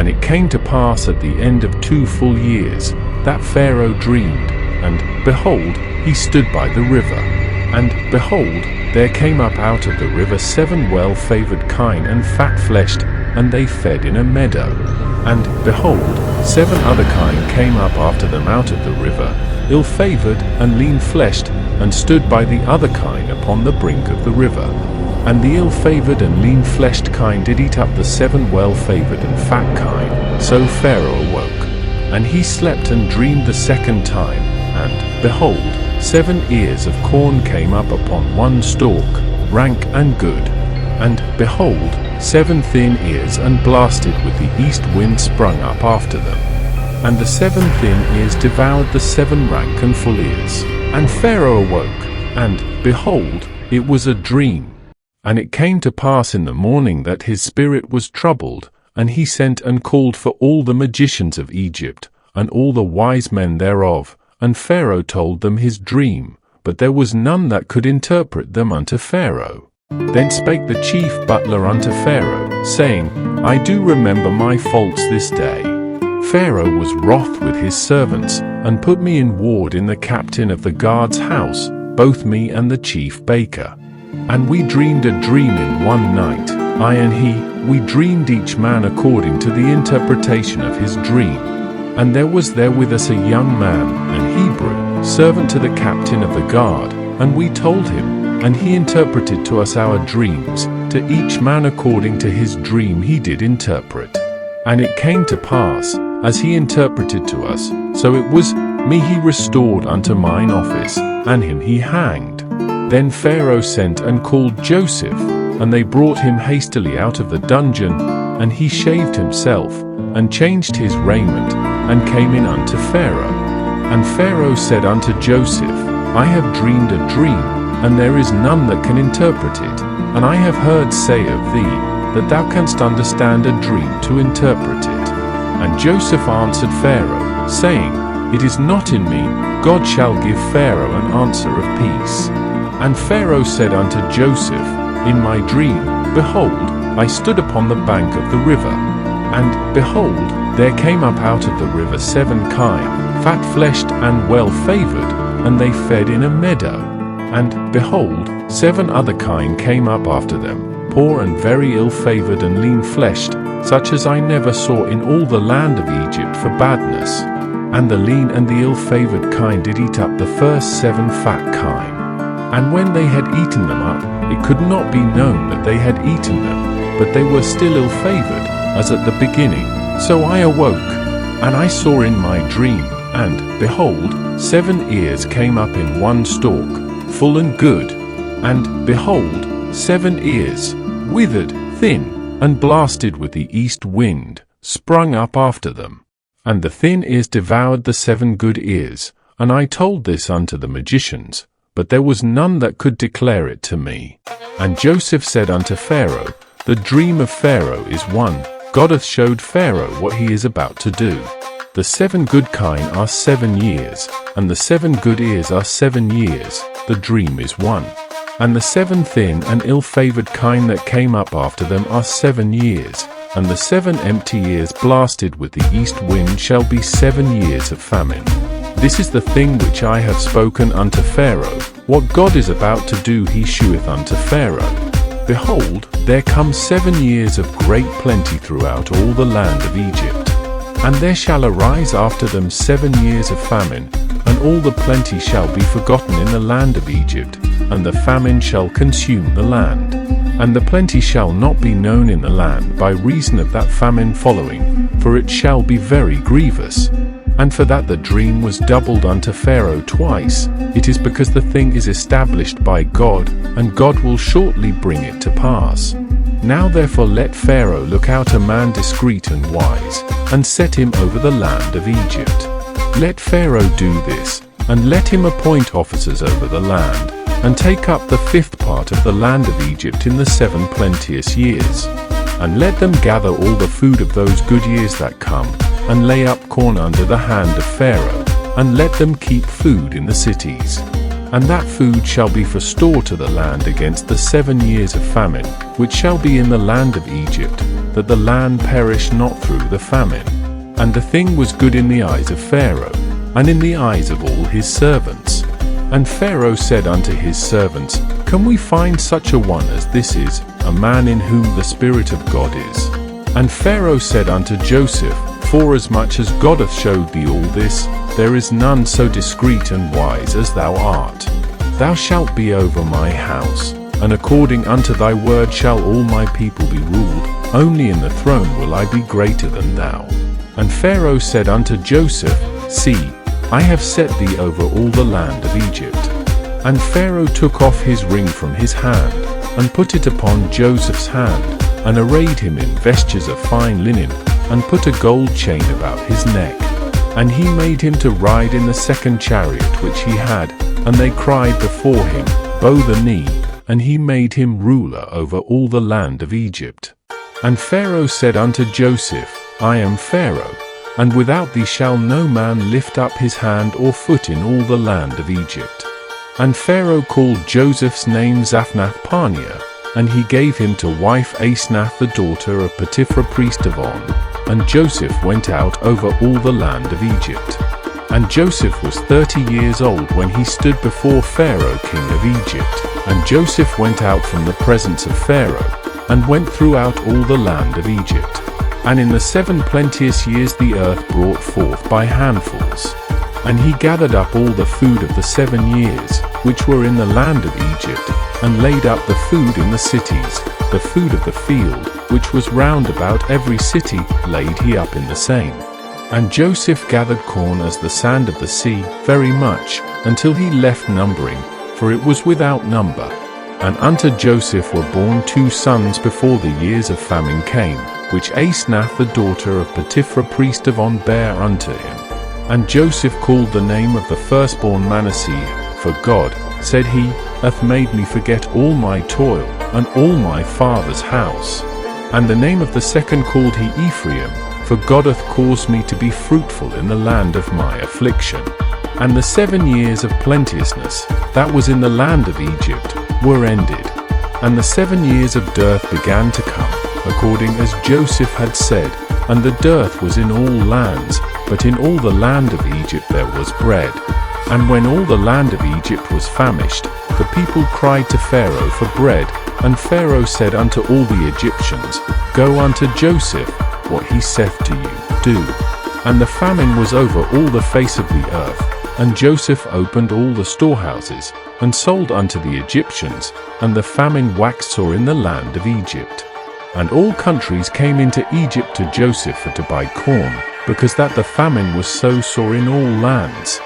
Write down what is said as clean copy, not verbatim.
And it came to pass at the end of 2 full years, that Pharaoh dreamed, and, behold, he stood by the river. And, behold, there came up out of the river 7 well-favored kine and fat-fleshed, and they fed in a meadow. And, behold, 7 other kine came up after them out of the river, ill-favored and lean-fleshed, and stood by the other kine upon the brink of the river. And the ill-favored and lean-fleshed kine did eat up the 7 well-favored and fat kine. So Pharaoh awoke, and he slept and dreamed the second time, and, behold, 7 ears of corn came up upon one stalk, rank and good. And, behold, 7 thin ears and blasted with the east wind sprung up after them. And the 7 thin ears devoured the 7 rank and full ears. And Pharaoh awoke, and, behold, it was a dream. And it came to pass in the morning that his spirit was troubled, and he sent and called for all the magicians of Egypt, and all the wise men thereof, and Pharaoh told them his dream, but there was none that could interpret them unto Pharaoh. Then spake the chief butler unto Pharaoh, saying, I do remember my faults this day. Pharaoh was wroth with his servants, and put me in ward in the captain of the guard's house, both me and the chief baker. And we dreamed a dream in one night, I and he, we dreamed each man according to the interpretation of his dream. And there was there with us a young man, an Hebrew, servant to the captain of the guard, and we told him, and he interpreted to us our dreams, to each man according to his dream he did interpret. And it came to pass, as he interpreted to us, so it was, me he restored unto mine office, and him he hanged. Then Pharaoh sent and called Joseph, and they brought him hastily out of the dungeon, and he shaved himself, and changed his raiment, and came in unto Pharaoh. And Pharaoh said unto Joseph, I have dreamed a dream, and there is none that can interpret it, and I have heard say of thee, that thou canst understand a dream to interpret it. And Joseph answered Pharaoh, saying, It is not in me, God shall give Pharaoh an answer of peace. And Pharaoh said unto Joseph, In my dream, behold, I stood upon the bank of the river, and, behold, there came up out of the river 7 kine, fat-fleshed and well-favored, and they fed in a meadow. And, behold, 7 other kine came up after them, poor and very ill-favored and lean-fleshed, such as I never saw in all the land of Egypt for badness. And the lean and the ill-favored kine did eat up the first 7 fat kine. And when they had eaten them up, it could not be known that they had eaten them, but they were still ill-favored, as at the beginning. So I awoke, and I saw in my dream, and, behold, 7 ears came up in one stalk, full and good. And, behold, 7 ears, withered, thin, and blasted with the east wind, sprung up after them. And the thin ears devoured the 7 good ears, and I told this unto the magicians, but there was none that could declare it to me. And Joseph said unto Pharaoh, The dream of Pharaoh is one, God hath showed Pharaoh what he is about to do. The 7 good kine are 7 years, and the 7 good ears are 7 years, the dream is one. And the 7 thin and ill-favored kine that came up after them are 7 years, and the 7 empty ears blasted with the east wind shall be 7 years of famine. This is the thing which I have spoken unto Pharaoh, what God is about to do he sheweth unto Pharaoh. Behold, there come 7 years of great plenty throughout all the land of Egypt. And there shall arise after them 7 years of famine, and all the plenty shall be forgotten in the land of Egypt, and the famine shall consume the land. And the plenty shall not be known in the land by reason of that famine following, for it shall be very grievous. And for that the dream was doubled unto Pharaoh twice, it is because the thing is established by God, and God will shortly bring it to pass. Now therefore let Pharaoh look out a man discreet and wise, and set him over the land of Egypt. Let Pharaoh do this, and let him appoint officers over the land, and take up the 5th part of the land of Egypt in the 7 plenteous years. And let them gather all the food of those good years that come, and lay up corn under the hand of Pharaoh, and let them keep food in the cities. And that food shall be for store to the land against the 7 years of famine, which shall be in the land of Egypt, that the land perish not through the famine. And the thing was good in the eyes of Pharaoh, and in the eyes of all his servants. And Pharaoh said unto his servants, Can we find such a one as this is, a man in whom the Spirit of God is? And Pharaoh said unto Joseph, Forasmuch as God hath showed thee all this, there is none so discreet and wise as thou art. Thou shalt be over my house, and according unto thy word shall all my people be ruled, only in the throne will I be greater than thou. And Pharaoh said unto Joseph, See, I have set thee over all the land of Egypt. And Pharaoh took off his ring from his hand, and put it upon Joseph's hand, and arrayed him in vestures of fine linen, and put a gold chain about his neck. And he made him to ride in the second chariot which he had, and they cried before him, Bow the knee, and he made him ruler over all the land of Egypt. And Pharaoh said unto Joseph, I am Pharaoh, and without thee shall no man lift up his hand or foot in all the land of Egypt. And Pharaoh called Joseph's name Zaphnath-Paaneah, and he gave him to wife Asenath the daughter of Potiphar priest of On. And Joseph went out over all the land of Egypt. And Joseph was 30 years old when he stood before Pharaoh king of Egypt. And Joseph went out from the presence of Pharaoh, and went throughout all the land of Egypt. And in the 7 plenteous years the earth brought forth by handfuls. And he gathered up all the food of the 7 years, which were in the land of Egypt, and laid up the food in the cities, the food of the field, which was round about every city, laid he up in the same. And Joseph gathered corn as the sand of the sea, very much, until he left numbering, for it was without number. And unto Joseph were born 2 sons before the years of famine came, which Asenath the daughter of Potiphar priest of On bare unto him. And Joseph called the name of the firstborn Manasseh, for God, said he, hath made me forget all my toil, and all my father's house. And the name of the second called he Ephraim, for God hath caused me to be fruitful in the land of my affliction. And the 7 years of plenteousness, that was in the land of Egypt, were ended. And the 7 years of dearth began to come, according as Joseph had said, and the dearth was in all lands, but in all the land of Egypt there was bread. And when all the land of Egypt was famished, the people cried to Pharaoh for bread, and Pharaoh said unto all the Egyptians, Go unto Joseph, what he saith to you, do. And the famine was over all the face of the earth, and Joseph opened all the storehouses, and sold unto the Egyptians, and the famine waxed sore in the land of Egypt. And all countries came into Egypt to Joseph for to buy corn, because that the famine was so sore in all lands.